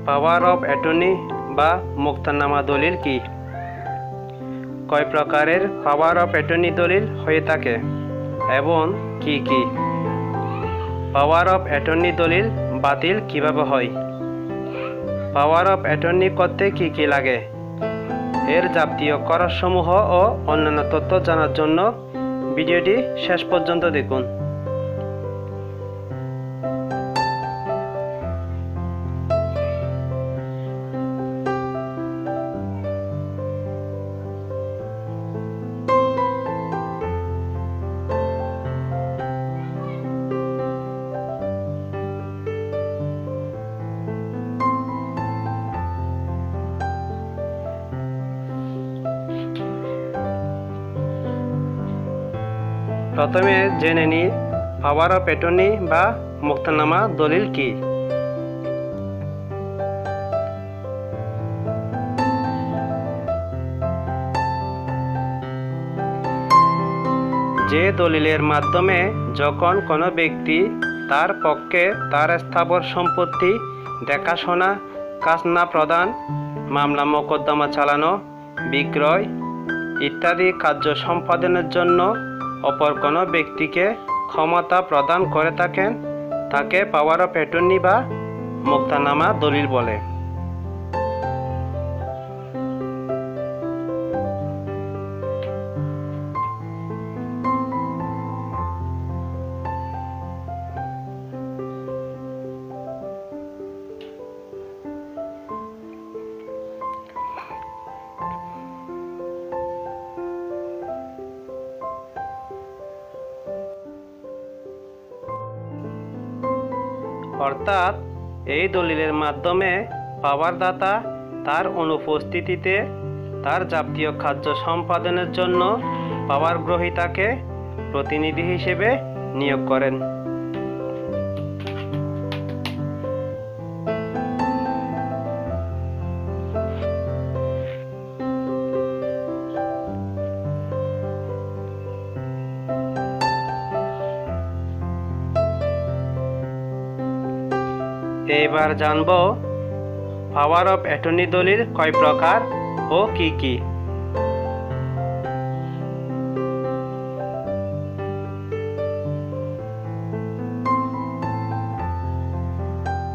Power of attorney বা মোক্তারনামা দলিল কি? কয় প্রকারের পাওয়ার অফ অ্যাটর্নি দলিল হয়ে থাকে এবং কি কি? পাওয়ার অফ অ্যাটর্নি দলিল বাতিল কিভাবে হয়? পাওয়ার অফ অ্যাটর্নি করতে কি কি লাগে? এর যাবতীয় খরচসমূহ ও অন্যান্য তথ্য জানার জন্য ভিডিওটি শেষ পর্যন্ত দেখুন। প্রথমে জেনে নিই পাওয়ার অফ অ্যাটর্নি বা মোক্তারনামা দলিল কি। যে দলিলের মাধ্যমে যখন কোনো ব্যক্তি তার পক্ষে তার স্থাবর সম্পত্তি দেখাশোনা, খাজনা প্রদান, মামলা মোকদ্দমা চালানো, বিক্রয় ইত্যাদি কার্য সম্পাদনের জন্য অপর কোনো ব্যক্তিকে ক্ষমতা প্রদান করে থাকেন তাকে পাওয়ার অফ অ্যাটর্নি বা মোক্তারনামা দলিল বলে। অর্থাৎ এই দলিলের মাধ্যমে পাওয়ারদাতা তার অনুপস্থিতিতে তার যাবতীয় কার্য সম্পাদনের জন্য পাওয়ার গ্রহীতাকে প্রতিনিধি হিসেবে নিয়োগ করেন। এবার জানব পাওয়ার অফ অ্যাটর্নি দলিল কয় প্রকার ও কি কি।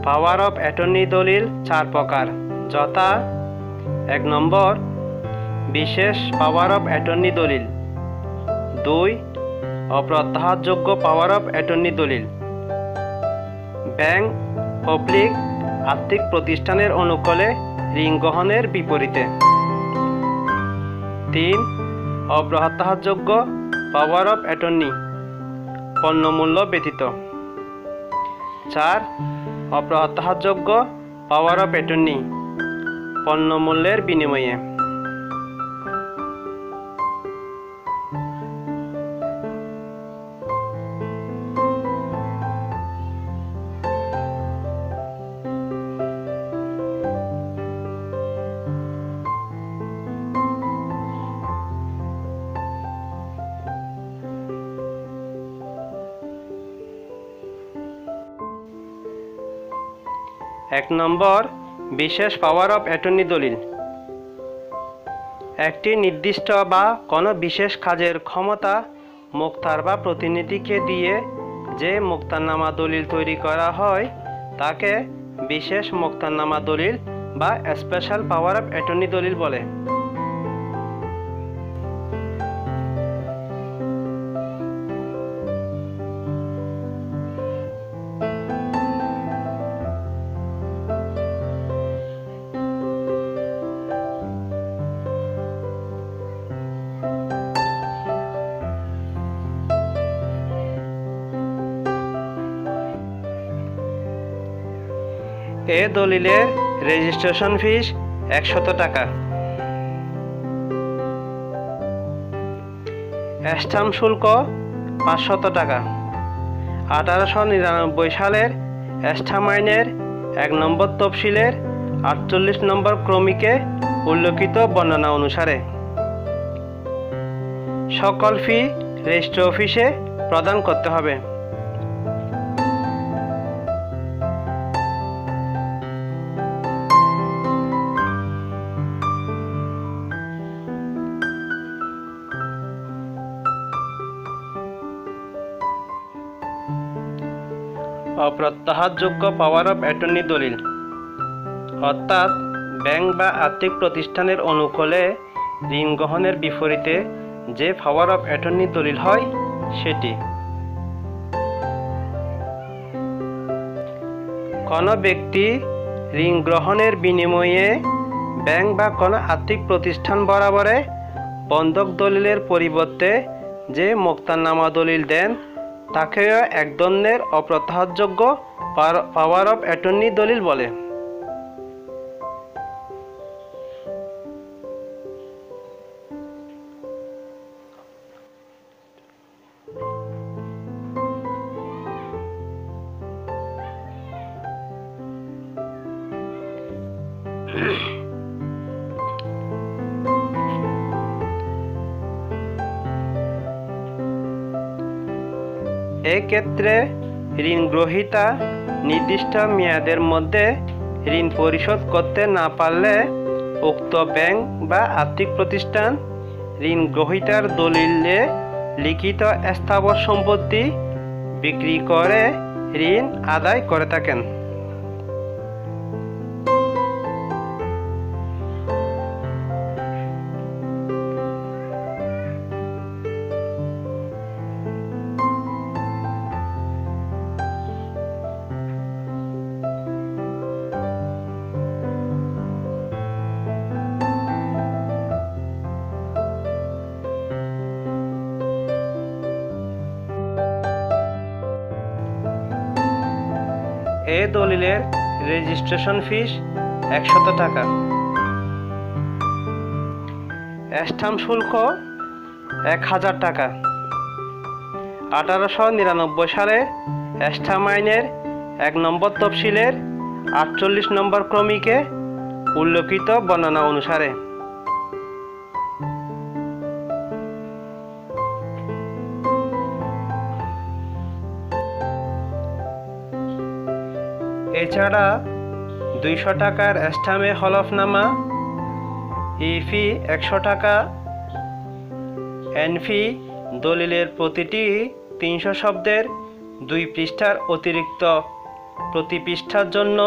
পাওয়ার অফ অ্যাটর্নি দলিল 4 প্রকার, যথা 1 নম্বর বিশেষ পাওয়ার অফ অ্যাটর্নি দলিল, 2 অপ্রত্যাহারযোগ্য পাওয়ার অফ অ্যাটর্নি দলিল, ব্যাংক পাবলিক আর্থিক প্রতিষ্ঠানের অনুকূলে ঋণ গ্রহণের বিপরীতে, 3 অপ্রত্যাহারযোগ্য পাওয়ার অফ অ্যাটর্নি পণ্য মূল্য ব্যতীত, 4 অপ্রত্যাহারযোগ্য পাওয়ার অফ অ্যাটর্নি পণ্য মূল্যের বিনিময়ে। এক নম্বর বিশেষ পাওয়ার অফ অ্যাটর্নি দলিল। একটি নির্দিষ্ট বা কোনো বিশেষ কাজের ক্ষমতা মোক্তার বা প্রতিনিধিকে দিয়ে যে মোক্তারনামা দলিল তৈরি করা হয় তাকে বিশেষ মোক্তারনামা দলিল বা স্পেশাল পাওয়ার অফ অ্যাটর্নি দলিল বলে। এ দলিলের রেজিস্ট্রেশন ফিস 100 টাকা। স্ট্যাম্প শুল্ক 500 টাকা। 1899 সালের স্ট্যাম্প আইনের 1 নম্বর তফসিলের 48 নম্বর ক্রমিকে উল্লেখিত বর্ণনা অনুসারে সকল ফি রেজিস্ট্রি অফিসে প্রদান করতে হবে। অপ্রত্যাহারযোগ্য পাওয়ার অফ অ্যাটর্নি দলিল, অর্থাৎ ব্যাংক বা আর্থিক প্রতিষ্ঠানের অনুকূলে ঋণ গ্রহণের বিপরীতে যে পাওয়ার অফ অ্যাটর্নি দলিল হয় সেটি। কোনো ব্যক্তি ঋণ গ্রহণের বিনিময়ে ব্যাংক বা কোনো আর্থিক প্রতিষ্ঠান বরাবরে বন্ধক দলিলের পরিবর্তে যে মোক্তারনামা দলিল দেন তাকেও এক ধরনের অপ্রত্যাহারযোগ্য পাওয়ার অফ অ্যাটর্নি দলিল বলে। এক্ষেত্রে ঋণ গ্রহীতা নির্দিষ্ট মেয়াদের মধ্যে ঋণ পরিশোধ করতে না পারলে উক্ত ব্যাংক বা আর্থিক প্রতিষ্ঠান ঋণ গ্রহীতার দলিলে লিখিত স্থাবর সম্পত্তি বিক্রি করে ঋণ আদায় করে থাকেন। এই দলিলের রেজিস্ট্রেশন ফিস 100 টাকা, স্ট্যাম্প শুল্ক 1000 টাকা। 1899 সালে স্ট্যাম্প আইনের 1 নম্বর তফসিলের 48 নম্বর ক্রমিকে উল্লেখিত বর্ণনা অনুসারে। এছাড়া 200 টাকার স্ট্যাম্পে হলফনামা, ই-ফি 100 টাকা, এন-ফি দলিলের প্রতিটি 300 শব্দের 2 পৃষ্ঠার অতিরিক্ত প্রতি পৃষ্ঠার জন্য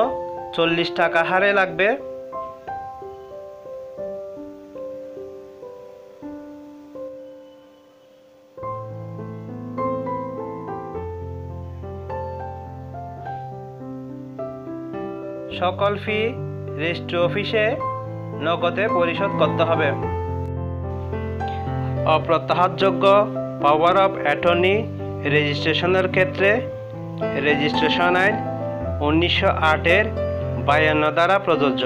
40 টাকা হারে লাগবে। সকল ফি রেজিস্ট্রি অফিসে নগদে পরিশোধ করতে হবে। অপ্রত্যাহারযোগ্য পাওয়ার অফ অ্যাটর্নি রেজিস্ট্রেশনের ক্ষেত্রে রেজিস্ট্রেশন আইন 1908-এর 52 দ্বারা প্রযোজ্য।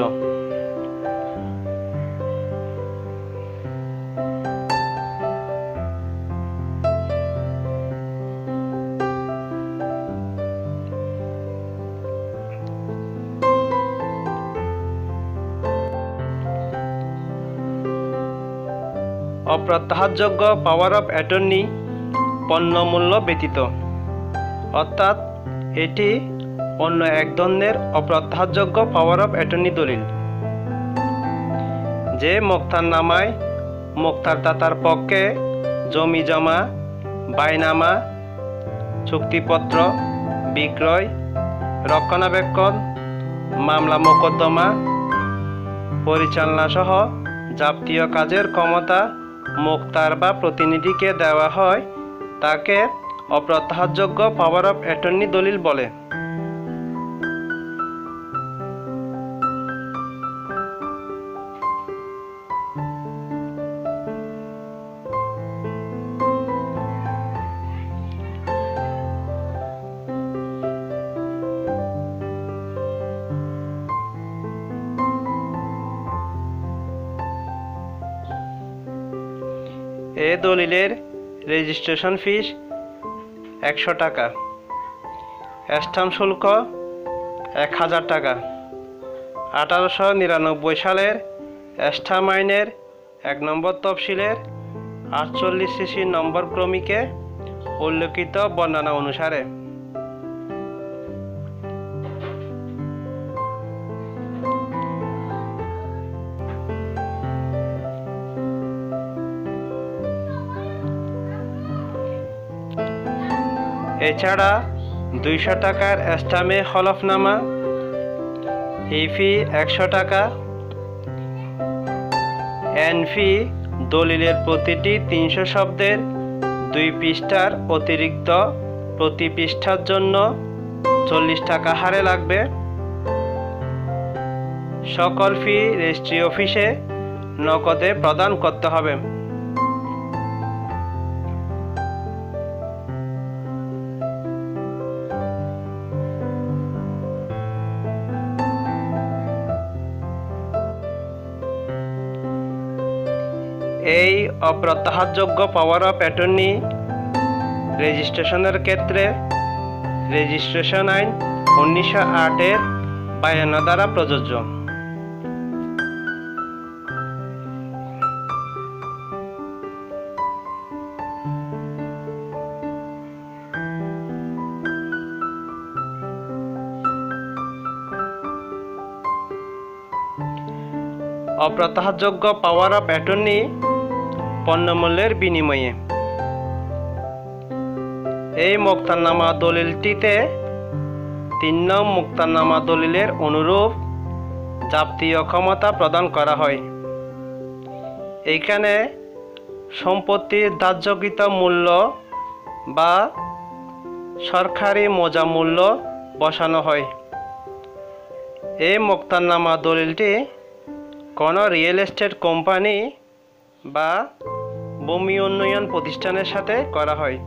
অপ্রত্যাহারযোগ্য পাওয়ার অফ অ্যাটর্নি পণ্য মূল্য ব্যতীত, অর্থাৎ এটি অন্য এক ধরনের অপ্রত্যাহারযোগ্য পাওয়ার অফ অ্যাটর্নি দলিল, যে মোক্তারনামায় মোক্তারদাতার পক্ষে জমি জমা, বাইনামা, চুক্তিপত্র, বিক্রয়, রক্ষণাবেক্ষণ, মামলা মোকদ্দমা পরিচালনা সহ যাবতীয় কাজের ক্ষমতা মোক্তার বা প্রতিনিধিকে দেওয়া হয় তাকে অপ্রত্যাহারযোগ্য পাওয়ার অফ অ্যাটর্নি দলিল বলে। এ দলিলের রেজিস্ট্রেশন ফিস 100 টাকা, স্ট্যাম্প শুল্ক 1000 টাকা। 1899 সালের স্ট্যাম্প আইনের 1 নম্বর তফসিলের 48 নম্বর ক্রমিকে উল্লেখিত বর্ণনা অনুসারে। এছাড়া 200 টাকার স্ট্যাম্পে হলফনামা, এই ফি 100 টাকা। এন ফি দলিলের প্রতিটি 300 শব্দের 2 পৃষ্ঠার অতিরিক্ত প্রতি পৃষ্ঠার জন্য 40 টাকা হারে লাগবে। সকল ফি রেজিস্ট্রি অফিসে নগদে প্রদান করতে হবে। এই অপ্রত্যাহারযোগ্য পাওয়ার অফ অ্যাটর্নি রেজিস্ট্রেশনের ক্ষেত্রে রেজিস্ট্রেশন আইন 1908-এর 52 দ্বারা প্রযোজ্য। অপ্রত্যাহারযোগ্য পাওয়ার অফ অ্যাটর্নি পণ্যমূল্যের বিনিময়ে। এই মোক্তারনামা দলিলটিতে 3 নং মোক্তারনামা দলিলের অনুরূপ যাবতীয় ক্ষমতা প্রদান করা হয়। এইখানে সম্পত্তির ধার্যকৃত মূল্য বা সরকারি মৌজা মূল্য বসানো হয়। এই মোক্তারনামা দলিলটি কোনো রিয়েল এস্টেট কোম্পানি বা ভূমি উন্নয়ন প্রতিষ্ঠানের সাথে করা হয়।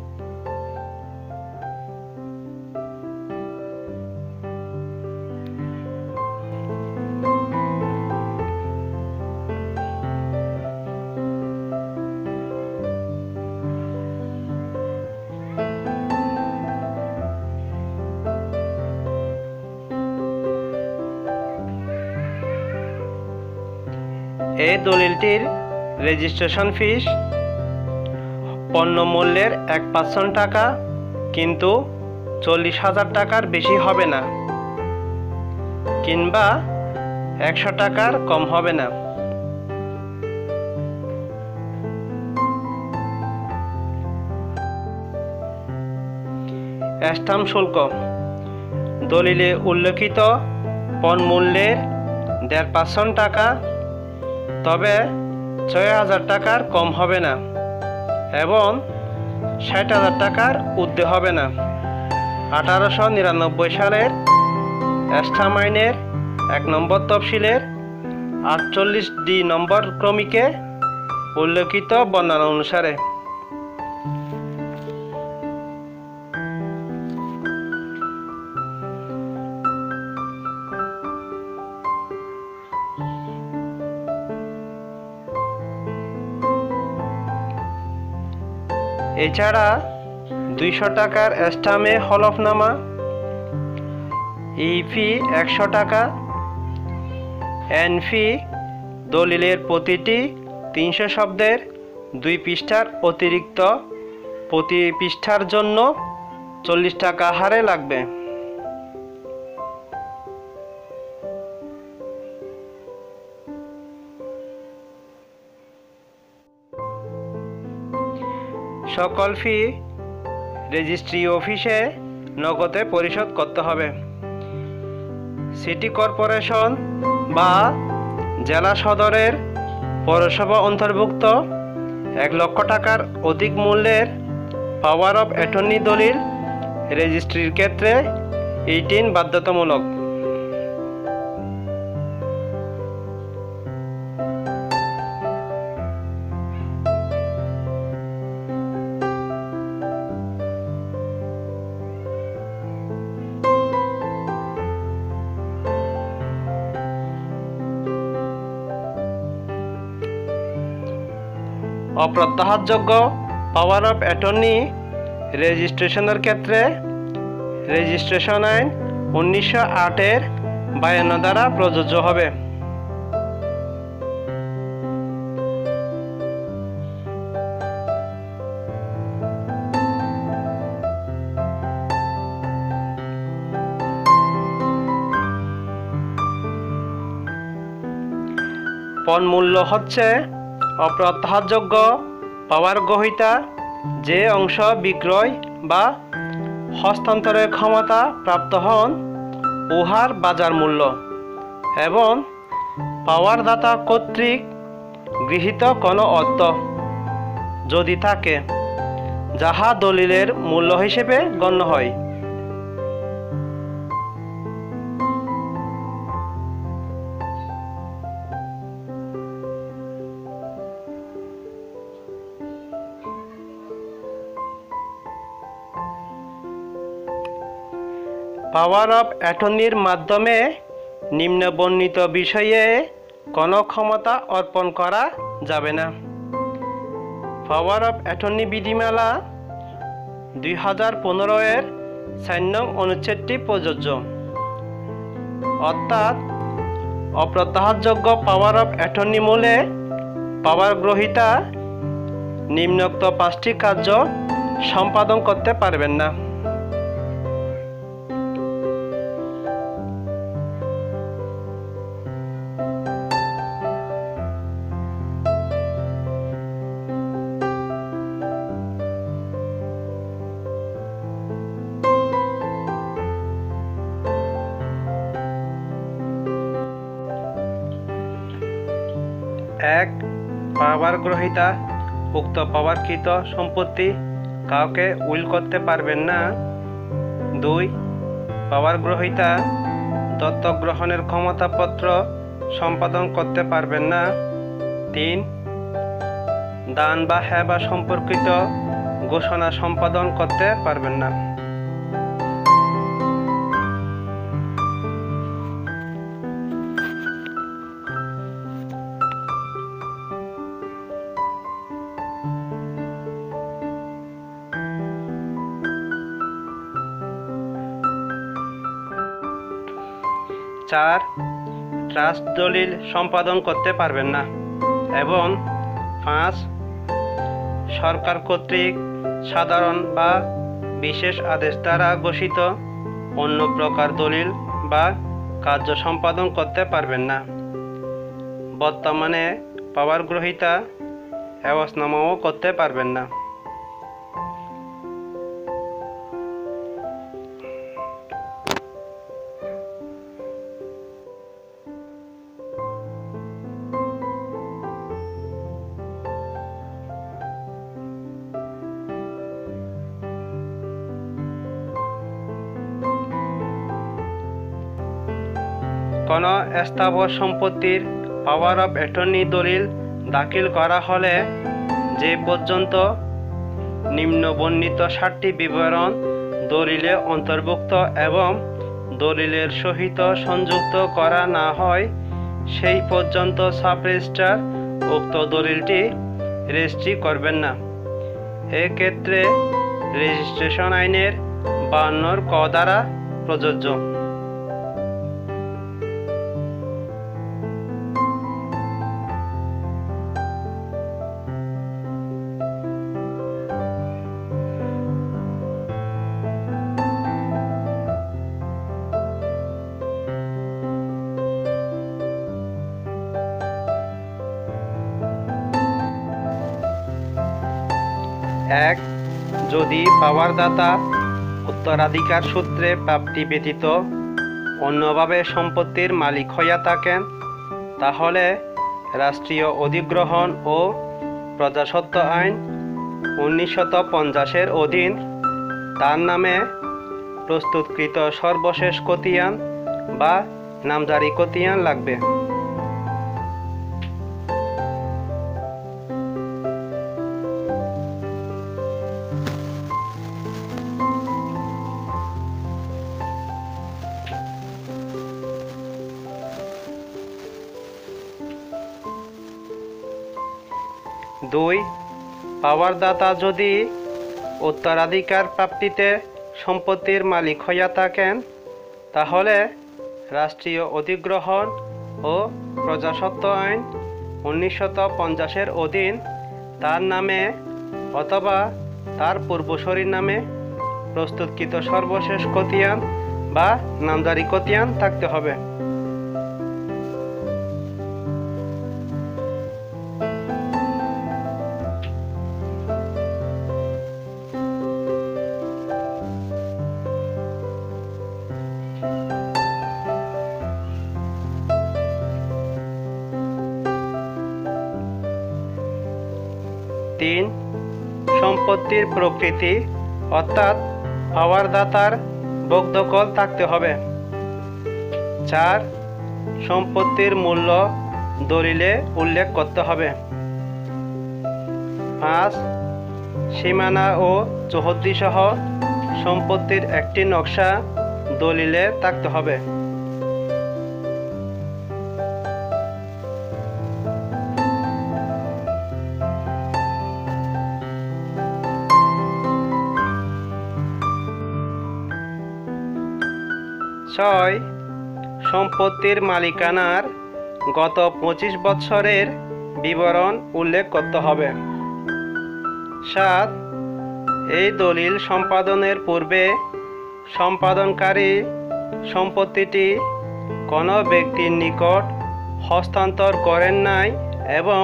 এই দলিলটির রেজিস্ট্রেশন ফিস পণ্য মূল্যের 1% টাকা, কিন্তু 40,000 টাকার বেশি হবে না কিংবা 100 টাকার কম হবে না। স্ট্যাম্প শুল্ক দলিলে উল্লেখিত পণ্য মূল্যের 1.5% টাকা, তবে 6,000 টাকার কম হবে না এবং 60,000 টাকার ঊর্ধ্বে হবে না। 1899 সালের স্ট্যাম্প আইনের 1 নম্বর তফসিলের 48D নম্বর ক্রমিকে উল্লেখিত বর্ণনা অনুসারে। এছাড়া 200 টাকার স্ট্যাম্পে হলফনামা, এই ফি 100 টাকা। এন ফি দলিলের প্রতিটি 300 শব্দের 2 পৃষ্ঠার অতিরিক্ত প্রতি পৃষ্ঠার জন্য 40 টাকা হারে লাগবে। সকল ফি রেজিস্ট্রি অফিসে নগদে পরিশোধ করতে হবে। সিটি কর্পোরেশন বা জেলা সদরের পৌরসভা অন্তর্ভুক্ত 1 লক্ষ টাকার অধিক মূল্যের পাওয়ার অফ অ্যাটর্নি দলিল রেজিস্ট্রির ক্ষেত্রে 18 বাধ্যতামূলক। অপ্রত্যাহারযোগ্য পাওয়ার অফ অ্যাটর্নি রেজিস্ট্রেশনের ক্ষেত্রে রেজিস্ট্রেশন আইন 1908-এর 52 দ্বারা প্রযোজ্য হবে। পণ্যমূল্য হচ্ছে অপ্রত্যাহারযোগ্য পাওয়ার গ্রহীতা যে অংশ বিক্রয় বা হস্তান্তরের ক্ষমতা প্রাপ্ত হন উহার বাজার মূল্য এবং পাওয়ারদাতা কর্তৃক গৃহীত কোনো অর্থ যদি থাকে, যাহা দলিলের মূল্য হিসেবে গণ্য হয়। পাওয়ার অফ অ্যাটর্নির মাধ্যমে নিম্নবর্ণিত বিষয়ে কোনো ক্ষমতা অর্পণ করা যাবে না। পাওয়ার অফ অ্যাটর্নি বিধিমালা 2015-এর 4 নং অনুচ্ছেদটি প্রযোজ্য, অর্থাৎ অপ্রত্যাহারযোগ্য পাওয়ার অফ অ্যাটর্নি মূলে পাওয়ার গ্রহীতা নিম্নোক্ত 5টি কার্য সম্পাদন করতে পারবেন না। এক, পাওয়ার গ্রহীতা উক্ত পাওয়ারকৃত সম্পত্তি কাউকে উইল করতে পারবেন না। 2, পাওয়ার গ্রহীতা দত্তক গ্রহণের ক্ষমতাপত্র সম্পাদন করতে পারবেন না। 3, দান বা হেবা সম্পর্কিত ঘোষণা সম্পাদন করতে পারবেন না। 4, ট্রাস্ট দলিল সম্পাদন করতে পারবেন না। এবং 5, সরকার কর্তৃক সাধারণ বা বিশেষ আদেশ দ্বারা ঘোষিত অন্য প্রকার দলিল বা কার্য সম্পাদন করতে পারবেন না। বর্তমানে পাওয়ার গ্রহীতা এওয়াজনামাও করতে পারবেন না। কোনো স্থাবর সম্পত্তির পাওয়ার অফ অ্যাটর্নি দলিল দাখিল করা হলে যে পর্যন্ত নিম্নবর্ণিত 7টি বিবরণ দলিলে অন্তর্ভুক্ত এবং দলিলের সহিত সংযুক্ত করা না হয়, সেই পর্যন্ত সাব রেজিস্ট্রার উক্ত দলিলটি রেজিস্ট্রি করবেন না। এক্ষেত্রে রেজিস্ট্রেশন আইনের 52 ক দ্বারা প্রযোজ্য। 1, যদি পাওয়ারদাতা উত্তরাধিকার সূত্রে প্রাপ্তি ব্যতীত অন্যভাবে সম্পত্তির মালিক হইয়া থাকেন, তাহলে রাষ্ট্রীয় অধিগ্রহণ ও প্রজাস্বত্ব আইন 1950-এর অধীন তার নামে প্রস্তুতকৃত সর্বশেষ খতিয়ান বা নামজারি খতিয়ান লাগবে। 2, পাওয়ারদাতা যদি উত্তরাধিকার প্রাপ্তিতে সম্পত্তির মালিক হইয়া থাকেন, তাহলে রাষ্ট্রীয় অধিগ্রহণ ও প্রজাস্বত্ব আইন 1950-এর অধীন তার নামে অথবা তার পূর্বসূরির নামে প্রস্তুতকৃত সর্বশেষ খতিয়ান বা নামজারি খতিয়ান থাকতে হবে। 3, 3. সম্পত্তির প্রকৃতি অর্থাৎ পাওয়ারদাতার ভোগদখল থাকতে হবে। 4. সম্পত্তির মূল্য দলিলে উল্লেখ করতে হবে। 5. সীমানা ও চৌহদ্দি সহ সম্পত্তির একটি নকশা দলিলে থাকতে হবে। 6. সম্পত্তির মালিকানার গত 25 বছরের বিবরণ উল্লেখ করতে হবে। 7. এই দলিল সম্পাদনের পূর্বে সম্পাদনকারী সম্পত্তিটি কোনো ব্যক্তির নিকট হস্তান্তর করেন নাই এবং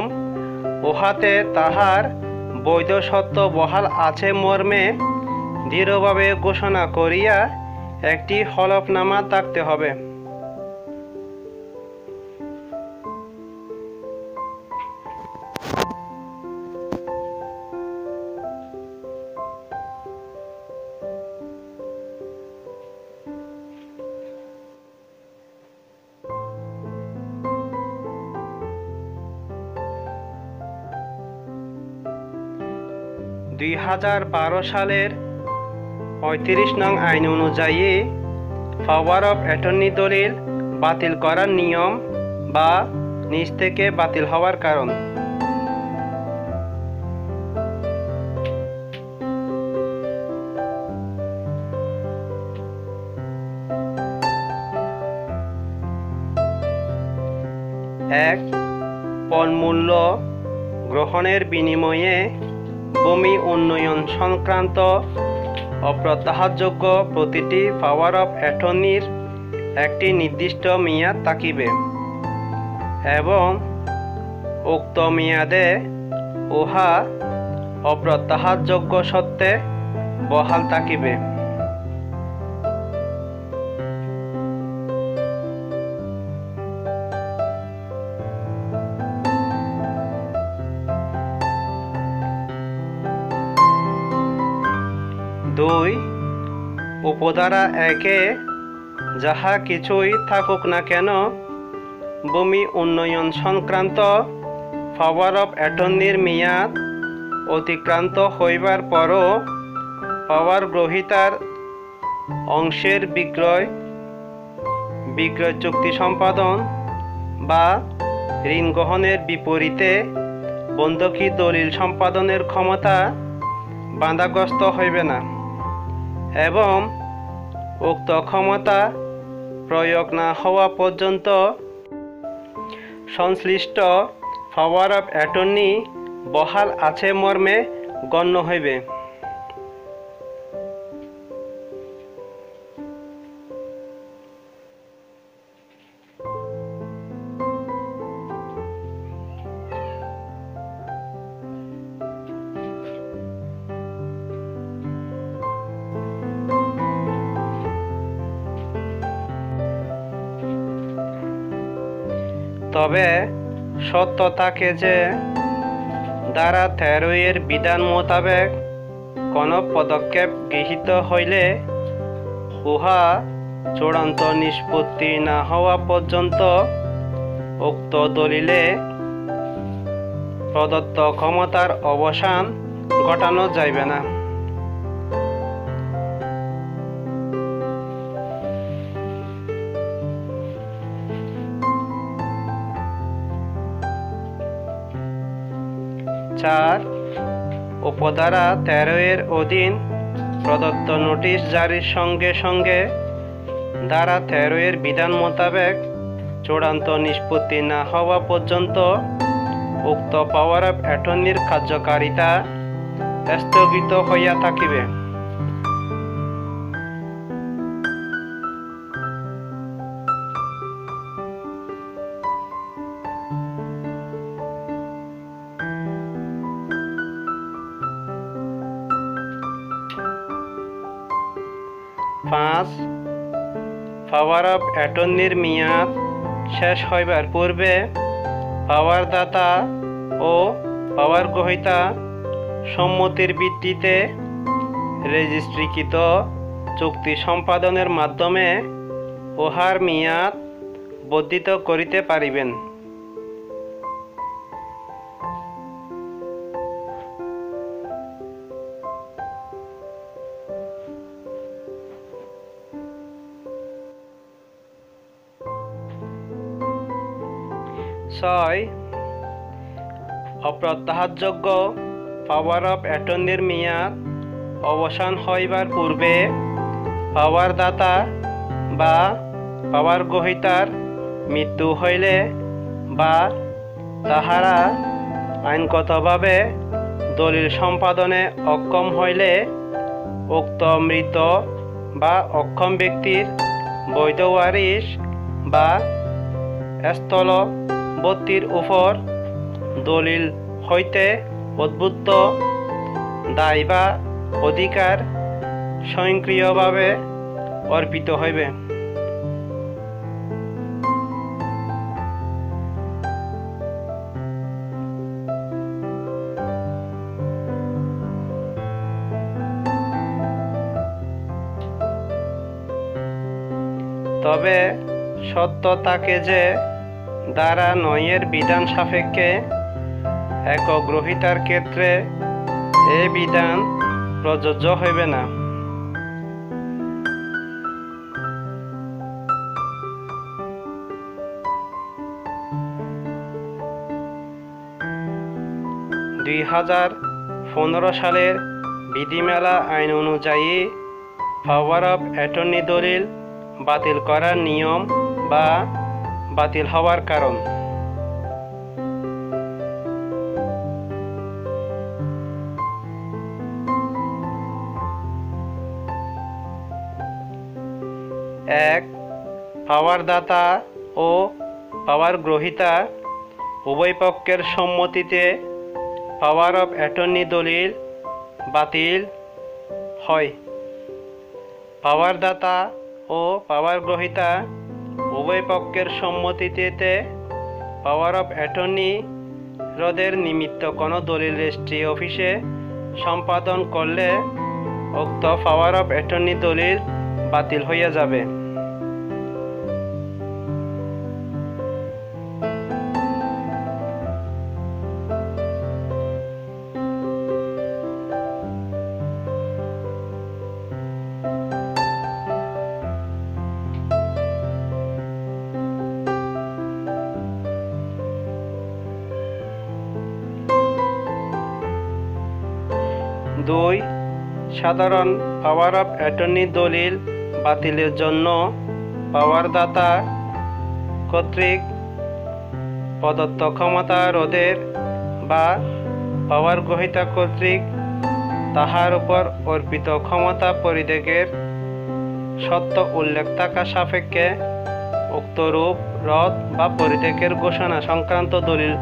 উহাতে তাহার বৈধ সত্ত্ব বহাল আছে মর্মে দৃঢ়ভাবে ঘোষণা করিয়া একটি হলফনামা থাকতে হবে। সালের 35 নং আইন অনুযায়ী পাওয়ার অফ অ্যাটর্নি দলিল বাতিল করার নিয়ম বা নিজ থেকে বাতিল হওয়ার কারণ। এক, পণমূল্য গ্রহণের বিনিময়ে ভূমি উন্নয়ন সংক্রান্ত অপ্রত্যাহারযোগ্য প্রতিটি পাওয়ার অফ অ্যাটর্নির একটি নির্দিষ্ট মেয়াদ থাকিবে এবং উক্ত মেয়াদে উহা অপ্রত্যাহারযোগ্য সত্ত্বে বহাল থাকিবে। 2. উপধারা 1-এ যাহা কিছুই থাকুক না কেন ভূমি উন্নয়ন সংক্রান্ত পাওয়ার অফ অ্যাটর্নির মেয়াদ অতিক্রান্ত হইবার পরও পাওয়ার গ্রহীতার অংশের বিক্রয় চুক্তি সম্পাদন বা ঋণ গ্রহণের বিপরীতে বন্ধকি দলিল সম্পাদনের ক্ষমতা বাধাগ্রস্ত হইবে না এবং উক্ত ক্ষমতা প্রয়োগ না হওয়া পর্যন্ত সংশ্লিষ্ট পাওয়ার অফ অ্যাটর্নি বহাল আছে মর্মে গণ্য হইবে। তবে সত্য থাকে যে ধারা 13-এর বিধান মোতাবেক কোনো পদক্ষেপ গৃহীত হইলে উহা চূড়ান্ত নিষ্পত্তি না হওয়া পর্যন্ত উক্ত দলিলে প্রদত্ত ক্ষমতার অবসান ঘটানো যাইবে না। উপধারা 13-এর অধীন প্রদত্ত নোটিশ জারির সঙ্গে সঙ্গে ধারা 13-এর বিধান মোতাবেক চূড়ান্ত নিষ্পত্তি না হওয়া পর্যন্ত উক্ত পাওয়ার অফ অ্যাটর্নির কার্যকারিতা স্থগিত হইয়া থাকিবে। পাওয়ার অফ অ্যাটর্নির মেয়াদ শেষ হইবার পূর্বে পাওয়ারদাতা ও পাওয়ার গ্রহীতা সম্মতির ভিত্তিতে রেজিস্ট্রিকৃত চুক্তি সম্পাদনের মাধ্যমে উহার মেয়াদ বর্ধিত করিতে পারিবেন। ছয়, অপ্রত্যাহারযোগ্য পাওয়ার অফ অ্যাটর্নির মেয়াদ অবসান হইবার পূর্বে পাওয়ারদাতা বা পাওয়ার গ্রহীতার মৃত্যু হইলে বা তাহারা আইনগতভাবে দলিল সম্পাদনে অক্ষম হইলে উক্ত মৃত বা অক্ষম ব্যক্তির বৈধ ওয়ারিশ বা স্থলবর্তীর উপর দলিল হইতে উদ্ভূত দায় বা অধিকার স্বয়ংক্রিয়ভাবে অর্পিত হইবে। তবে সত্য থাকে যে ধারা ৯ বিধান সাপেক্ষে একক গ্রহীতার ক্ষেত্রে এ বিধান প্রযোজ্য হইবে না। সালের বিধিমালা আইন অনুযায়ী পাওয়ার অফ অ্যাটর্নি দলিল বাতিল করার নিয়ম বা বাতিল হওয়ার কারণ। এক, পাওয়ারদাতা ও পাওয়ার গ্রহীতা উভয় পক্ষের সম্মতিতে পাওয়ার অফ অ্যাটর্নি দলিল বাতিল হয়। পাওয়ারদাতা ও পাওয়ার গ্রহীতা উভয় পক্ষের সম্মতিতে পাওয়ার অফ অ্যাটর্নি রোধের নিমিত্ত কোনো দলিল রেজিস্ট্রি অফিসে সম্পাদন করলে উক্ত পাওয়ার অফ অ্যাটর্নি দলিল বাতিল হইয়া যাবে। দুই, সাধারণ পাওয়ার অফ অ্যাটর্নি দলিল বাতিলের জন্য পাওয়ারদাতা কর্তৃক প্রদত্ত ক্ষমতা রোধের বা পাওয়ার গ্রহীতা কর্তৃক তাহার উপর অর্পিত ক্ষমতা পরিত্যাগের সত্য উল্লেখ থাকা সাপেক্ষে উক্তরূপ রদ বা পরিত্যাগের ঘোষণা সংক্রান্ত দলিল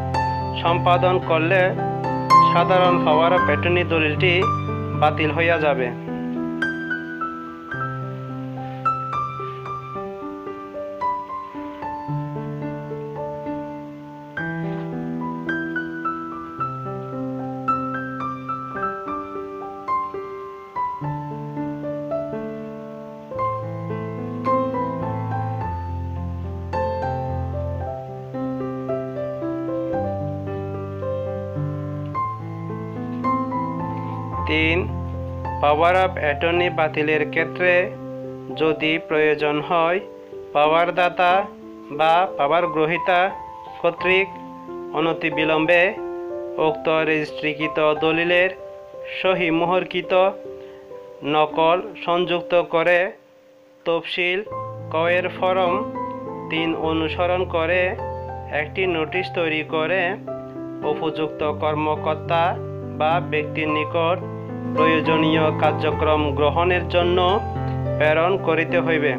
সম্পাদন করলে সাধারণ পাওয়ার অফ অ্যাটর্নি দলিলটি বাতিল হইয়া যাবে। তিন, পাওয়ার অফ অ্যাটর্নি বাতিলের ক্ষেত্রে যদি প্রয়োজন হয় পাওয়ারদাতা বা পাওয়ার গ্রহীতা কর্তৃক অনতিবিলম্বে উক্ত রেজিস্ট্রিকৃত দলিলের সহি মোহরকৃত নকল সংযুক্ত করে তফসিল ক-এর ফরম ৩ অনুসরণ করে একটি নোটিশ তৈরি করে উপযুক্ত কর্মকর্তা বা ব্যক্তির নিকট প্রয়োজনীয় কার্যক্রম গ্রহণের জন্য প্রেরণ করিতে হইবে।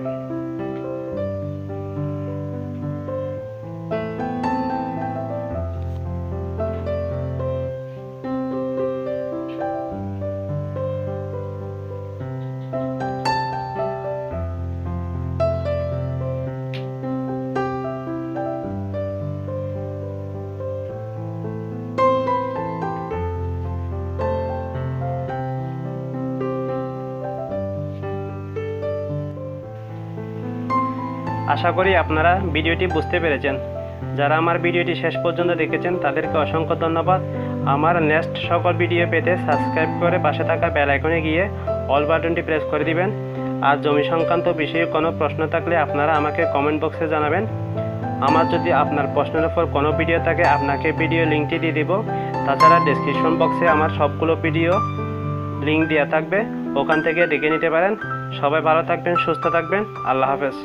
আশা করি আপনারা ভিডিওটি বুঝতে পেরেছেন। যারা আমার ভিডিওটি শেষ পর্যন্ত দেখেছেন তাদেরকে অসংখ্য ধন্যবাদ। আমার নেক্সট সকল ভিডিও পেতে সাবস্ক্রাইব করে পাশে থাকা বেল আইকনে গিয়ে অল বাটনটি প্রেস করে দিবেন। আর জমি সংক্রান্ত বিষয়ে কোনো প্রশ্ন থাকলে আপনারা আমাকে কমেন্ট বক্সে জানাবেন। আমার যদি আপনার প্রশ্নের উপর কোনো ভিডিও থাকে আপনাকে ভিডিও লিঙ্কটি দিয়ে দেব। তাছাড়া ডেসক্রিপশন বক্সে আমার সবগুলো ভিডিও লিঙ্ক দেওয়া থাকবে, ওখান থেকে দেখে নিতে পারেন। সবাই ভালো থাকবেন, সুস্থ থাকবেন। আল্লাহ হাফেজ।